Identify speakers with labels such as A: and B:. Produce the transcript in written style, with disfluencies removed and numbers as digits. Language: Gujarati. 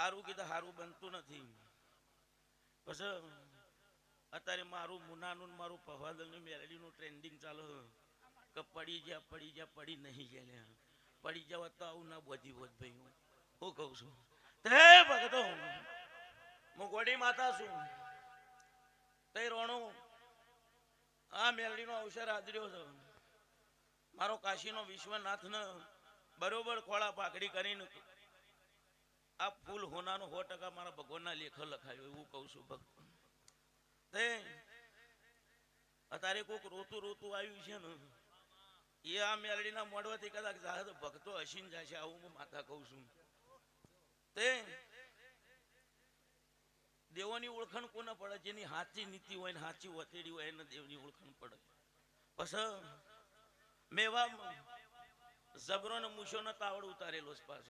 A: હારું કીધા હારું બનતું નથી. પછી અત્યારે મારું મુનાનું મારું પવાદલનું મેરડીનું ટ્રેન્ડિંગ ચાલે કે પડી પડી નહીં ગયા પડી જવા તો આવું ના બોધી બોધ ભાઈ હું કહું છું તે ભગતો હું ગોડી માતા છું તે રોણું આ મેરડીનો અવસર આદર્યો છે. મારો કાશીનો વિશ્વનાથ ને બરોબર ખોળા પાકડી કરીને આ ફૂલ હોનાનો 100% મારા ભગવાનના લેખ લખાયો એવું કહું છું. ભક્ત તે અત્યારે કોઈક રોતું આવ્યું છે ને એ આ મેલડીના મોડવાથી કદાચ જાહે તો ભક્તો હસીને જશે આવું હું માતા કહું છું. તે દેવોની ઓળખાણ કોને પડે? જેની સાચી નીતિ હોય ને સાચી વતેડી હોય એને દેવની ઓળખાણ પડે. પછી મેવા જબરો ને મૂછો ને તાવડ ઉતારેલો છે પાછો.